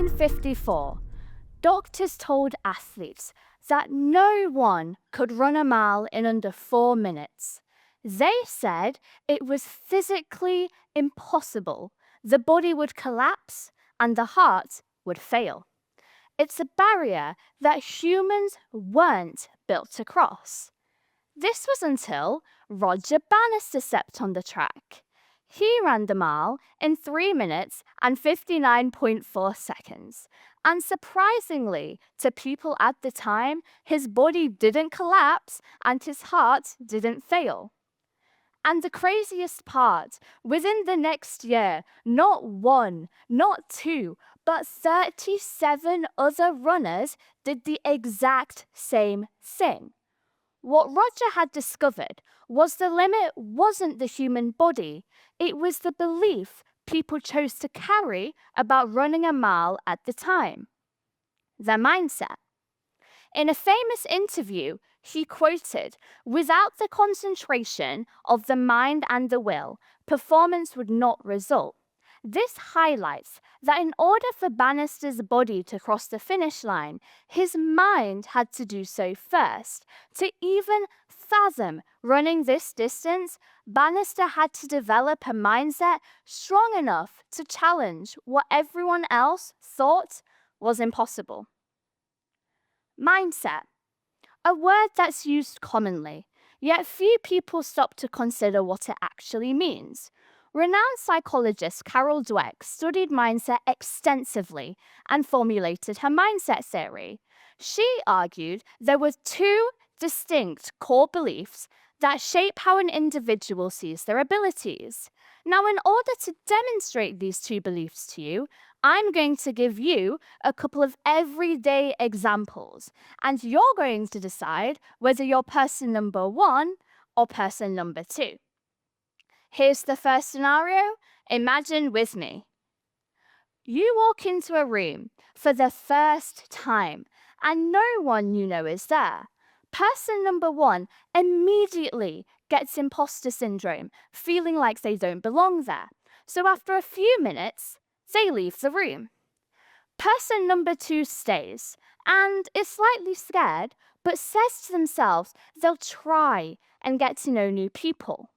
1954, doctors told athletes that no one could run a mile in under 4 minutes. They said it was physically impossible. The body would collapse and the heart would fail. It's a barrier that humans weren't built to cross. This was until Roger Bannister stepped on the track. He ran the mile in 3 minutes and 59.4 seconds. And surprisingly, to people at the time, his body didn't collapse and his heart didn't fail. And the craziest part, within the next year, not one, not two, but 37 other runners did the exact same thing. What Roger had discovered was the limit wasn't the human body, it was the belief people chose to carry about running a mile at the time. Their mindset. In a famous interview, he quoted, "Without the concentration of the mind and the will, performance would not result." This highlights that in order for Bannister's body to cross the finish line, his mind had to do so first. To even fathom running this distance, Bannister had to develop a mindset strong enough to challenge what everyone else thought was impossible. Mindset, a word that's used commonly, yet few people stop to consider what it actually means. Renowned psychologist Carol Dweck studied mindset extensively and formulated her mindset theory. She argued there were two distinct core beliefs that shape how an individual sees their abilities. Now, in order to demonstrate these two beliefs to you, I'm going to give you a couple of everyday examples, and you're going to decide whether you're person number 1 or person number 2. Here's the first scenario. Imagine with me. You walk into a room for the first time and no one you know is there. Person number 1 immediately gets imposter syndrome, feeling like they don't belong there. So after a few minutes, they leave the room. Person number 2 stays and is slightly scared, but says to themselves they'll try and get to know new people.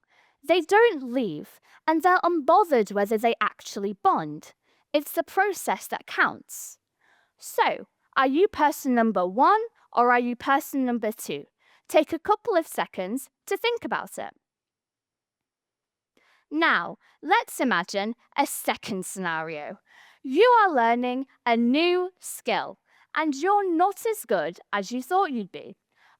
They don't leave, and they're unbothered whether they actually bond. It's the process that counts. So, are you person number 1 or are you person number 2? Take a couple of seconds to think about it. Now, let's imagine a second scenario. You are learning a new skill, and you're not as good as you thought you'd be.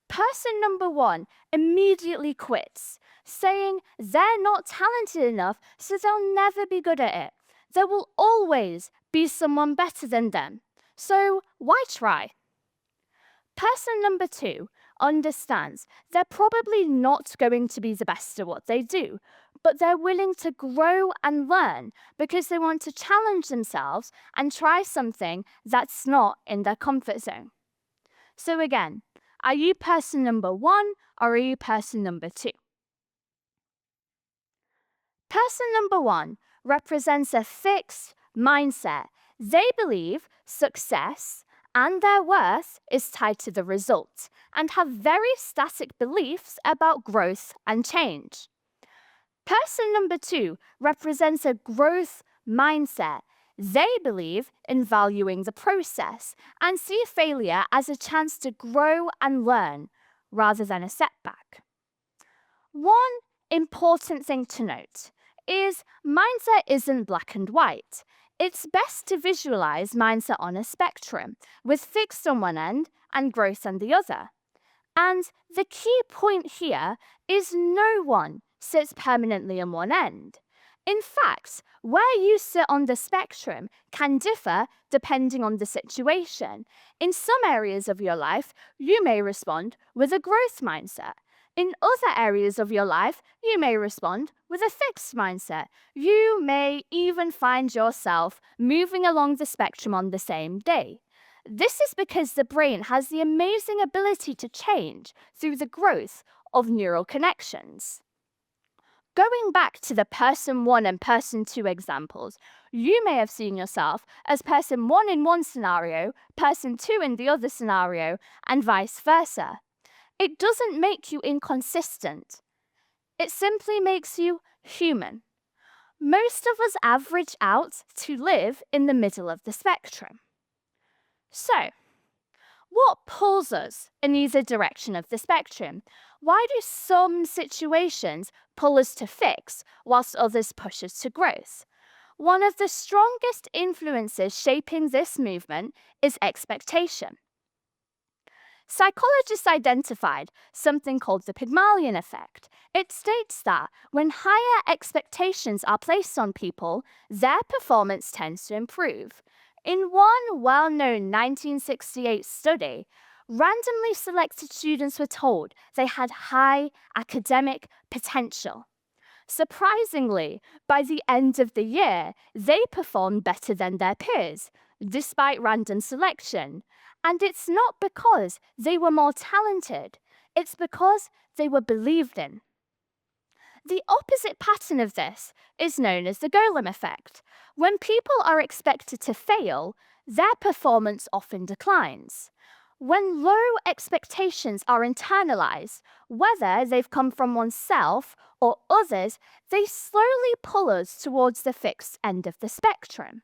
Person number 1 immediately quits, saying they're not talented enough, so they'll never be good at it. There will always be someone better than them. So why try? Person number 2 understands they're probably not going to be the best at what they do, but they're willing to grow and learn because they want to challenge themselves and try something that's not in their comfort zone. So again, are you person number 1 or are you person number 2? Person number 1 represents a fixed mindset. They believe success and their worth is tied to the result and have very static beliefs about growth and change. Person number 2 represents a growth mindset. They believe in valuing the process and see failure as a chance to grow and learn rather than a setback. One important thing to note is mindset isn't black and white. It's best to visualize mindset on a spectrum, with fixed on one end and growth on the other. And the key point here is no one sits permanently on one end. In fact, where you sit on the spectrum can differ depending on the situation. In some areas of your life, you may respond with a growth mindset. In other areas of your life, you may respond with a fixed mindset. You may even find yourself moving along the spectrum on the same day. This is because the brain has the amazing ability to change through the growth of neural connections. Going back to the person 1 and person 2 examples, you may have seen yourself as person 1 in one scenario, person 2 in the other scenario, and vice versa. It doesn't make you inconsistent. It simply makes you human. Most of us average out to live in the middle of the spectrum. So, what pulls us in either direction of the spectrum? Why do some situations pull us to fix whilst others push us to growth? One of the strongest influences shaping this movement is expectation. Psychologists identified something called the Pygmalion effect. It states that when higher expectations are placed on people, their performance tends to improve. In one well-known 1968 study, randomly selected students were told they had high academic potential. Surprisingly, by the end of the year, they performed better than their peers, despite random selection. And it's not because they were more talented, it's because they were believed in. The opposite pattern of this is known as the golem effect. When people are expected to fail, their performance often declines. When low expectations are internalized, whether they've come from oneself or others, they slowly pull us towards the fixed end of the spectrum.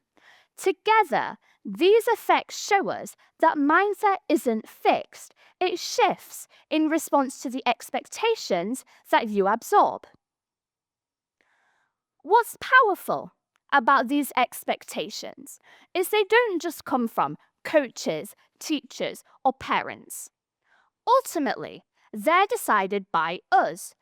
Together, these effects show us that mindset isn't fixed, it shifts in response to the expectations that you absorb. What's powerful about these expectations is they don't just come from coaches, teachers, or parents. Ultimately, they're decided by us.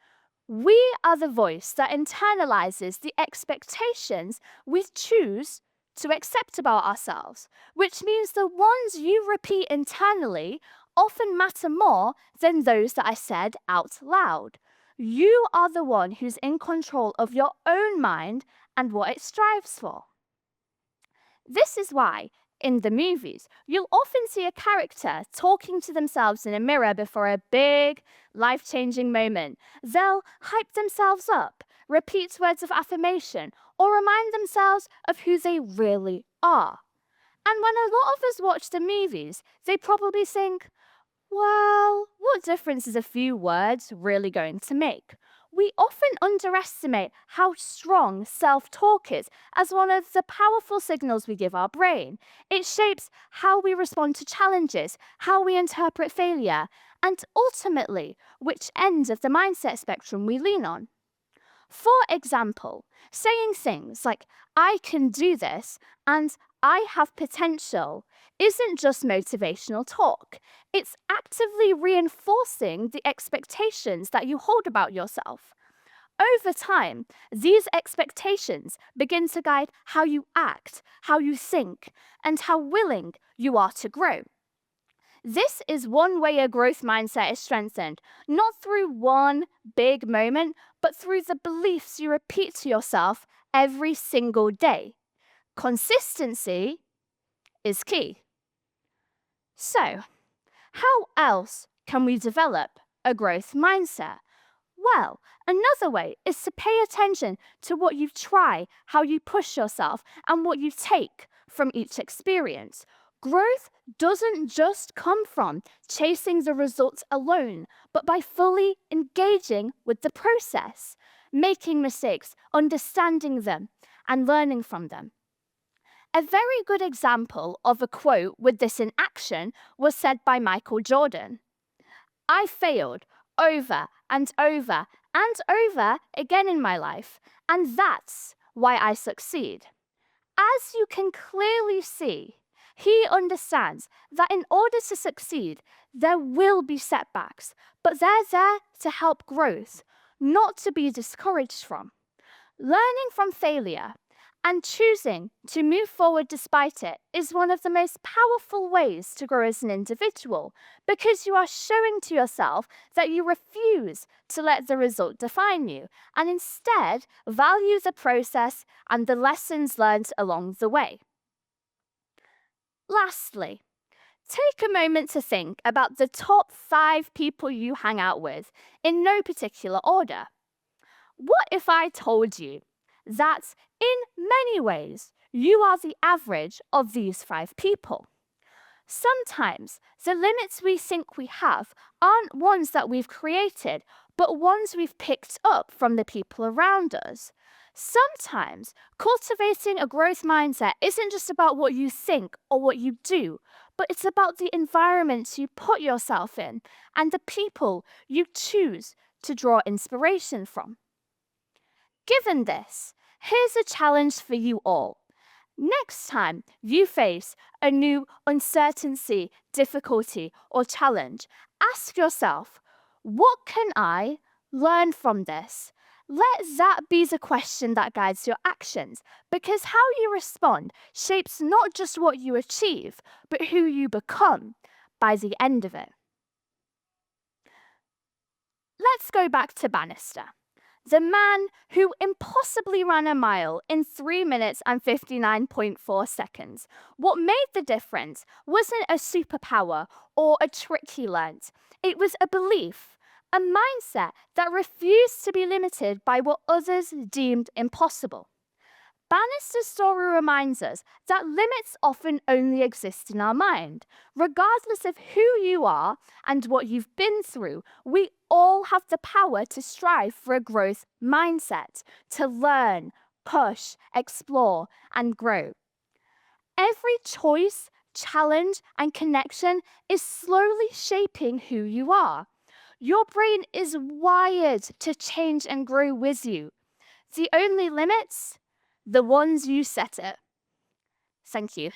We are the voice that internalizes the expectations we choose to accept about ourselves, which means the ones you repeat internally often matter more than those that I said out loud. You are the one who's in control of your own mind and what it strives for. This is why, in the movies, you'll often see a character talking to themselves in a mirror before a big, life-changing moment. They'll hype themselves up, repeat words of affirmation, or remind themselves of who they really are. And when a lot of us watch the movies, they probably think, well, what difference is a few words really going to make? We often underestimate how strong self-talk is as one of the powerful signals we give our brain. It shapes how we respond to challenges, how we interpret failure, and ultimately, which end of the mindset spectrum we lean on. For example, saying things like, I can do this, and I have potential isn't just motivational talk. It's actively reinforcing the expectations that you hold about yourself. Over time, these expectations begin to guide how you act, how you think, and how willing you are to grow. This is one way a growth mindset is strengthened, not through one big moment, but through the beliefs you repeat to yourself every single day. Consistency is key. So, how else can we develop a growth mindset? Well, another way is to pay attention to what you try, how you push yourself, and what you take from each experience. Growth doesn't just come from chasing the results alone, but by fully engaging with the process, making mistakes, understanding them, and learning from them. A very good example of a quote with this in action was said by Michael Jordan. I failed over and over and over again in my life, and that's why I succeed. As you can clearly see, he understands that in order to succeed, there will be setbacks, but they're there to help growth, not to be discouraged from. Learning from failure and choosing to move forward despite it is one of the most powerful ways to grow as an individual, because you are showing to yourself that you refuse to let the result define you and instead value the process and the lessons learned along the way. Lastly, take a moment to think about the top 5 people you hang out with in no particular order. What if I told you that in many ways you are the average of these 5 people? Sometimes the limits we think we have aren't ones that we've created, but ones we've picked up from the people around us. Sometimes cultivating a growth mindset isn't just about what you think or what you do, but it's about the environments you put yourself in and the people you choose to draw inspiration from. Given this, here's a challenge for you all. Next time you face a new uncertainty, difficulty, or challenge, ask yourself, what can I learn from this? Let that be the question that guides your actions, because how you respond shapes not just what you achieve, but who you become by the end of it. Let's go back to Bannister, the man who impossibly ran a mile in 3 minutes and 59.4 seconds. What made the difference wasn't a superpower or a trick he learnt. It was a belief, a mindset that refused to be limited by what others deemed impossible. Bannister's story reminds us that limits often only exist in our mind. Regardless of who you are and what you've been through, we all have the power to strive for a growth mindset, to learn, push, explore, and grow. Every choice, challenge, and connection is slowly shaping who you are. Your brain is wired to change and grow with you. The only limits? The ones you set it. Thank you.